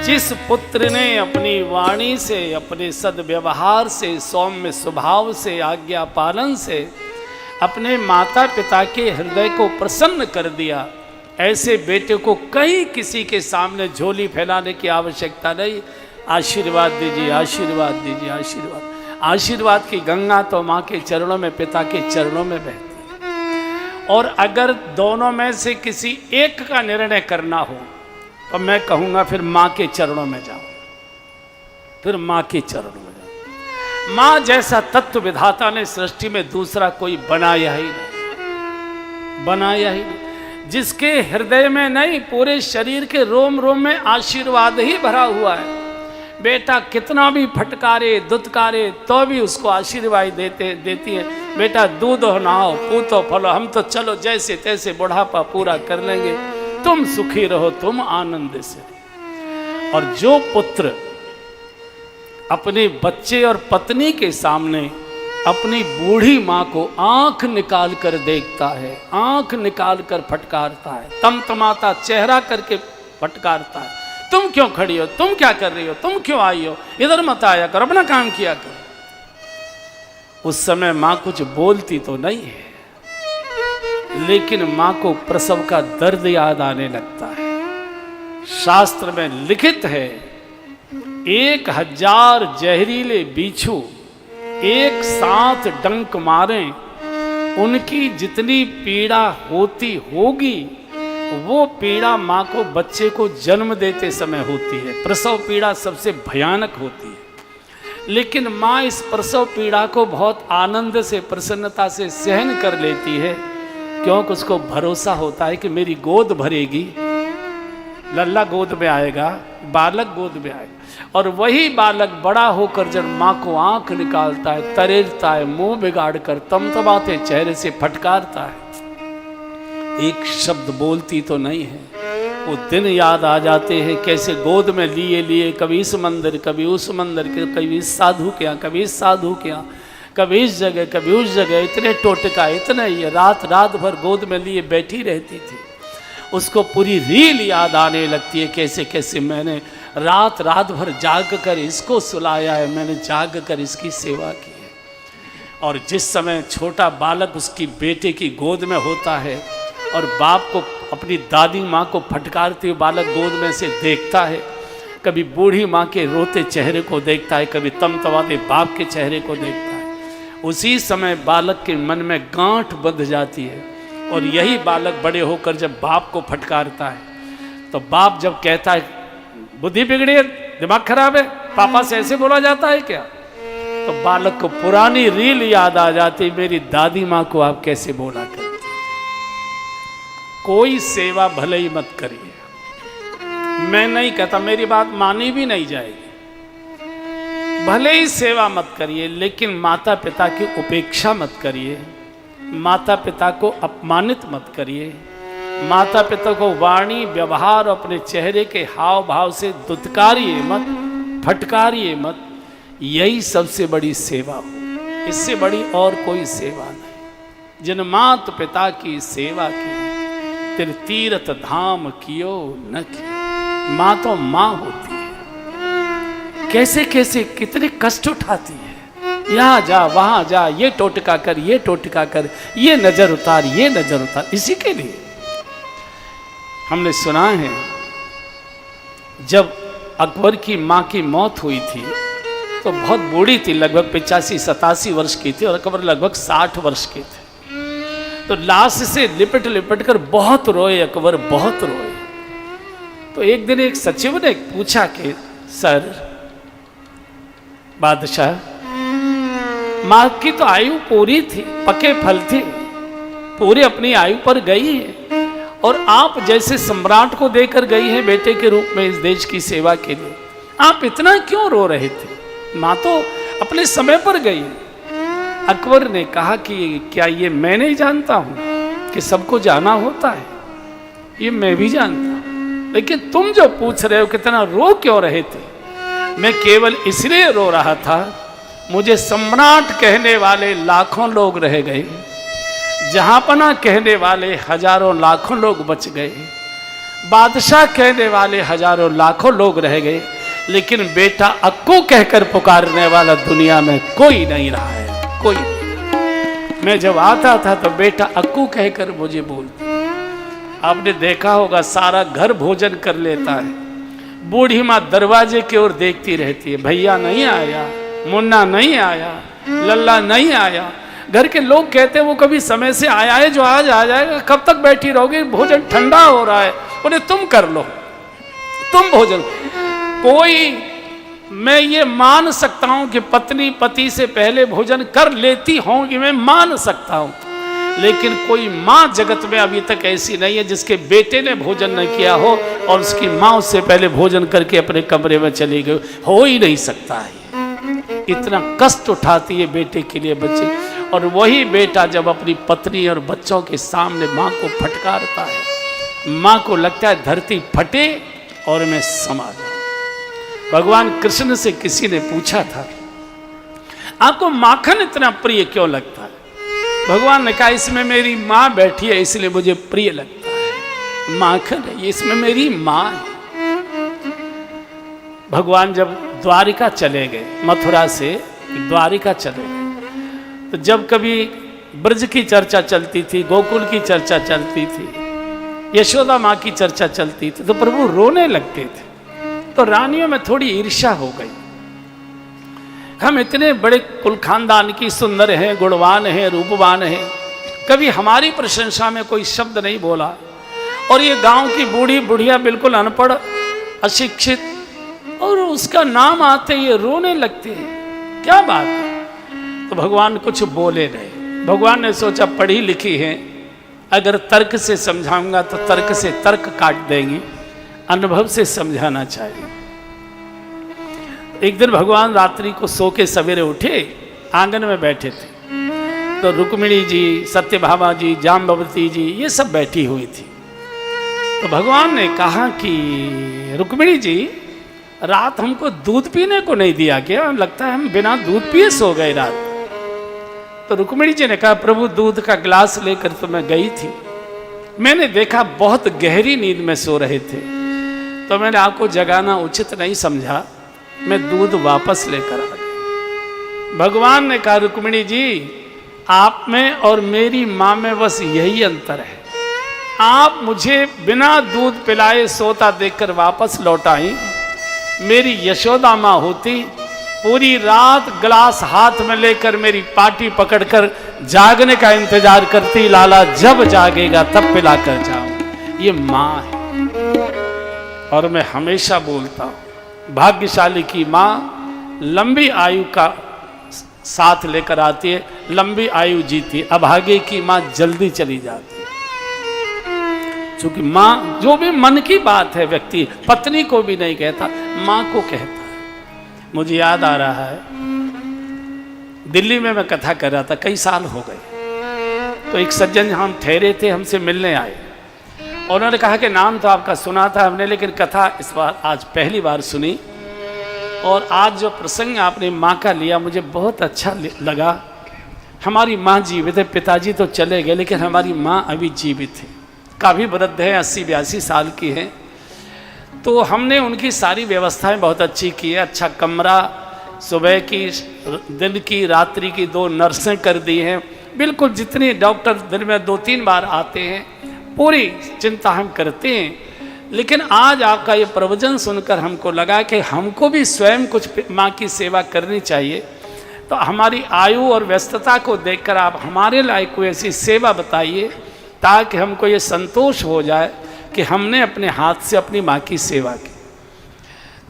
जिस पुत्र ने अपनी वाणी से, अपने सद्व्यवहार से, सौम्य स्वभाव से, आज्ञा पालन से अपने माता पिता के हृदय को प्रसन्न कर दिया, ऐसे बेटे को कहीं किसी के सामने झोली फैलाने की आवश्यकता नहीं। आशीर्वाद दीजिए, आशीर्वाद दीजिए, आशीर्वाद। आशीर्वाद की गंगा तो माँ के चरणों में, पिता के चरणों में बहती है। और अगर दोनों में से किसी एक का निर्णय करना हो तो मैं कहूँगा फिर माँ के चरणों में जाओ, फिर माँ के चरणों में जाओ। माँ जैसा तत्व विधाता ने सृष्टि में दूसरा कोई बनाया ही नहीं, बनाया ही नहीं। जिसके हृदय में नहीं, पूरे शरीर के रोम रोम में आशीर्वाद ही भरा हुआ है। बेटा कितना भी फटकारे दुत्कारे तो भी उसको आशीर्वाद देती है। बेटा दूध हो नहाओ, पूतो फलो, हम तो चलो जैसे तैसे बुढ़ापा पूरा कर लेंगे, तुम सुखी रहो, तुम आनंद से। और जो पुत्र अपने बच्चे और पत्नी के सामने अपनी बूढ़ी माँ को आंख निकाल कर देखता है, आंख निकाल कर फटकारता है, तमतमाता चेहरा करके फटकारता है, तुम क्यों खड़ी हो, तुम क्या कर रही हो, तुम क्यों आई हो, इधर मत आया कर, अपना काम किया कर। उस समय माँ कुछ बोलती तो नहीं है, लेकिन माँ को प्रसव का दर्द याद आने लगता है। शास्त्र में लिखित है, 1000 जहरीले बिच्छू एक साथ डंक मारें, उनकी जितनी पीड़ा होती होगी वो पीड़ा माँ को बच्चे को जन्म देते समय होती है। प्रसव पीड़ा सबसे भयानक होती है, लेकिन माँ इस प्रसव पीड़ा को बहुत आनंद से, प्रसन्नता से सहन कर लेती है, क्योंकि उसको भरोसा होता है कि मेरी गोद भरेगी, लल्ला गोद में आएगा, बालक गोद में आएगा। और वही बालक बड़ा होकर जब माँ को आंख निकालता है, तरेरता है, मुंह बिगाड़ कर तमतमाते चेहरे से फटकारता है, एक शब्द बोलती तो नहीं है। वो दिन याद आ जाते हैं, कैसे गोद में लिए लिए कभी इस मंदिर, कभी उस मंदिर के, कभी इस साधु के यहाँ, कभी इस साधु के यहाँ, कभी इस जगह, कभी उस जगह, इतने टोटका, इतना ये रात रात भर गोद में लिए बैठी रहती थी। उसको पूरी रील याद आने लगती है, कैसे कैसे मैंने रात रात भर जाग कर इसको सुलाया है, मैंने जाग कर इसकी सेवा की है। और जिस समय छोटा बालक उसकी बेटे की गोद में होता है और बाप को, अपनी दादी माँ को फटकारते हुए बालक गोद में से देखता है, कभी बूढ़ी माँ के रोते चेहरे को देखता है, कभी तमतमाते बाप के चेहरे को देखता है, उसी समय बालक के मन में गांठ बंध जाती है। और यही बालक बड़े होकर जब बाप को फटकारता है तो बाप जब कहता है, बुद्धि बिगड़ी है, दिमाग खराब है, पापा से ऐसे बोला जाता है क्या, तो बालक को पुरानी रील याद आ जाती, मेरी दादी माँ को आप कैसे बोला करते। कोई सेवा भले ही मत करिए, मैं नहीं कहता, मेरी बात मानी भी नहीं जाएगी, भले ही सेवा मत करिए, लेकिन माता पिता की उपेक्षा मत करिए, माता पिता को अपमानित मत करिए, माता पिता को वाणी व्यवहार अपने चेहरे के हाव भाव से दुत्कारिए मत, फटकारिए मत। यही सबसे बड़ी सेवा हो, इससे बड़ी और कोई सेवा नहीं। जिन मात पिता की सेवा की, तिर तीर्थ धाम कियो न कियो। माँ तो माँ होती है, कैसे कैसे कितने कष्ट उठाती है, यहाँ जा वहाँ जा, ये टोटका कर, ये टोटका कर, ये नजर उतार, ये नजर उतार, इसी के लिए। हमने सुना है जब अकबर की माँ की मौत हुई थी तो बहुत बूढ़ी थी, लगभग 85-87 वर्ष की थी, और अकबर लगभग 60 वर्ष के थे। तो लाश से लिपट लिपट कर बहुत रोए अकबर, बहुत रोए। तो एक दिन एक सचिव ने पूछा कि सर बादशाह, माँ की तो आयु पूरी थी, पके फल थे, पूरी अपनी आयु पर गई है, और आप जैसे सम्राट को देकर गई हैं बेटे के रूप में इस देश की सेवा के लिए, आप इतना क्यों रो रहे थे, माँ तो अपने समय पर गई। अकबर ने कहा कि क्या ये मैं नहीं जानता हूँ कि सबको जाना होता है, ये मैं भी जानता हूँ, लेकिन तुम जो पूछ रहे हो कितना रो क्यों रहे थे, मैं केवल इसलिए रो रहा था, मुझे सम्राट कहने वाले लाखों लोग रह गए, जहांपना कहने वाले हजारों लाखों लोग बच गए, बादशाह कहने वाले हजारों लाखों लोग रह गए, लेकिन बेटा अक्कू कहकर पुकारने वाला दुनिया में कोई नहीं रहा है, कोई। मैं जब आता था तो बेटा अक्कू कहकर मुझे बोलती। आपने देखा होगा सारा घर भोजन कर लेता है, बूढ़ी माँ दरवाजे की ओर देखती रहती है, भैया नहीं आया, मुन्ना नहीं आया, लल्ला नहीं आया। घर के लोग कहते हैं वो कभी समय से आया है जो आज आ जाएगा, कब तक बैठी रहोगे, भोजन ठंडा हो रहा है। बोले तुम कर लो, तुम भोजन। कोई, मैं ये मान सकता हूं कि पत्नी पति से पहले भोजन कर लेती होंगी, मैं मान सकता हूं, लेकिन कोई माँ जगत में अभी तक ऐसी नहीं है जिसके बेटे ने भोजन न किया हो और उसकी माँ उससे पहले भोजन करके अपने कमरे में चली गई। हो ही नहीं सकता है। इतना कष्ट उठाती है बेटे के लिए बच्चे, और वही बेटा जब अपनी पत्नी और बच्चों के सामने माँ को फटकारता है, माँ को लगता है धरती फटे और मैं समा जाऊं। भगवान कृष्ण से किसी ने पूछा था, आपको माखन इतना प्रिय क्यों लगता है? भगवान ने कहा, इसमें मेरी माँ बैठी है इसलिए मुझे प्रिय लगता है। माखन है, इसमें मेरी माँ है। भगवान जब द्वारिका चले गए, मथुरा से द्वारिका चले गए, तो जब कभी ब्रज की चर्चा चलती थी, गोकुल की चर्चा चलती थी, यशोदा माँ की चर्चा चलती थी, तो प्रभु रोने लगते थे। तो रानियों में थोड़ी ईर्ष्या हो गई, हम इतने बड़े कुल खानदान की, सुंदर हैं, गुणवान हैं, रूपवान हैं, कभी हमारी प्रशंसा में कोई शब्द नहीं बोला, और ये गांव की बूढ़ी बुढ़िया बिल्कुल अनपढ़ अशिक्षित, और उसका नाम आते ये रोने लगते हैं, क्या बात है? तो भगवान कुछ बोले नहीं। भगवान ने सोचा पढ़ी लिखी है, अगर तर्क से समझाऊंगा तो तर्क से तर्क काट देंगी, अनुभव से समझाना चाहिए। एक दिन भगवान रात्रि को सो के सवेरे उठे, आंगन में बैठे थे, तो रुक्मिणी जी, सत्यभामा जी, जाम्बवती जी, ये सब बैठी हुई थी। तो भगवान ने कहा कि रुक्मिणी जी, रात हमको दूध पीने को नहीं दिया क्या? लगता है हम बिना दूध पिए सो गए रात। तो रुक्मिणी जी ने कहा, प्रभु दूध का गिलास लेकर तो मैं गई थी, मैंने देखा बहुत गहरी नींद में सो रहे थे, तो मैंने आपको जगाना उचित नहीं समझा, मैं दूध वापस लेकर आ गई। भगवान ने कहा, रुक्मिणी जी, आप में और मेरी माँ में बस यही अंतर है, आप मुझे बिना दूध पिलाए सोता देखकर वापस लौट आई, मेरी यशोदा माँ होती पूरी रात गिलास हाथ में लेकर मेरी पाटी पकड़कर जागने का इंतजार करती, लाला जब जागेगा तब पिला कर जाऊं। ये माँ है। और मैं हमेशा बोलता हूं, भाग्यशाली की माँ लंबी आयु का साथ लेकर आती है, लंबी आयु जीती। अभागे की माँ जल्दी चली जाती है। क्योंकि माँ जो भी मन की बात है व्यक्ति पत्नी को भी नहीं कहता, माँ को कहता है। मुझे याद आ रहा है, दिल्ली में मैं कथा कर रहा था, कई साल हो गए, तो एक सज्जन हम ठहरे थे, हमसे मिलने आए, और उन्होंने कहा कि नाम तो आपका सुना था हमने, लेकिन कथा इस बार आज पहली बार सुनी, और आज जो प्रसंग आपने माँ का लिया मुझे बहुत अच्छा लगा। हमारी माँ जीवित है, पिताजी तो चले गए, लेकिन हमारी माँ अभी जीवित है, काफ़ी वृद्ध है, 80-82 साल की है। तो हमने उनकी सारी व्यवस्थाएं बहुत अच्छी की है। अच्छा कमरा, सुबह की, दिन की, रात्रि की 2 नर्सें कर दी हैं, बिल्कुल जितनी डॉक्टर दिन में 2-3 बार आते हैं, पूरी चिंता हम करते हैं। लेकिन आज आपका ये प्रवचन सुनकर हमको लगा कि हमको भी स्वयं कुछ माँ की सेवा करनी चाहिए। तो हमारी आयु और व्यस्तता को देखकर आप हमारे लायक कोई ऐसी सेवा बताइए ताकि हमको ये संतोष हो जाए कि हमने अपने हाथ से अपनी माँ की सेवा की।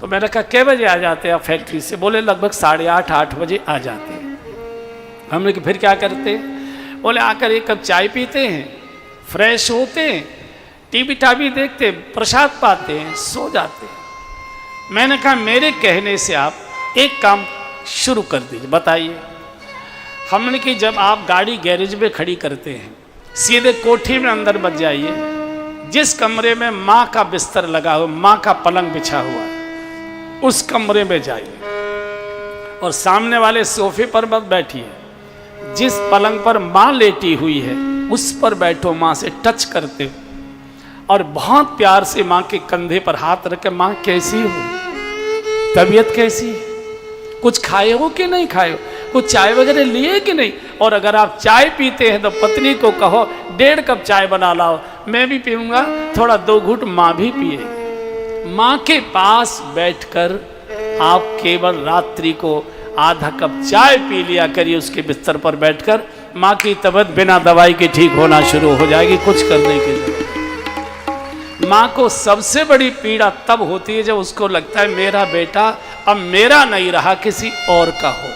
तो मैंने कहा कै बजे आ जाते हैं आप फैक्ट्री से? बोले लगभग 8:30-8 बजे आ जाते हैं। हमने कि फिर क्या करते हैं? बोले आकर 1 कप चाय पीते हैं, फ्रेश होते हैं, टीवी टावी देखते, प्रसाद पाते हैं, सो जाते हैं। मैंने कहा मेरे कहने से आप एक काम शुरू कर दीजिए, बताइए। हमने कि जब आप गाड़ी गैरेज में खड़ी करते हैं, सीधे कोठी में अंदर मत जाइए, जिस कमरे में माँ का बिस्तर लगा हुआ, माँ का पलंग बिछा हुआ, उस कमरे में जाइए, और सामने वाले सोफे पर मत बैठिए, जिस पलंग पर माँ लेटी हुई है उस पर बैठो, माँ से टच करते हो। और बहुत प्यार से माँ के कंधे पर हाथ रख के, माँ कैसी हो, तबीयत कैसी है, कुछ खाए हो कि नहीं खाए हो, कुछ चाय वगैरह लिए कि नहीं, और अगर आप चाय पीते हैं तो पत्नी को कहो 1.5 कप चाय बना लाओ, मैं भी पीऊंगा, थोड़ा 2 घूंट माँ भी पिए। माँ के पास बैठकर आप केवल रात्रि को आधा कप चाय पी लिया करिए, उसके बिस्तर पर बैठकर। माँ की तबीयत बिना दवाई के ठीक होना शुरू हो जाएगी, कुछ करने की जरूरत नहीं। माँ को सबसे बड़ी पीड़ा तब होती है जब उसको लगता है मेरा बेटा अब मेरा नहीं रहा, किसी और का हो।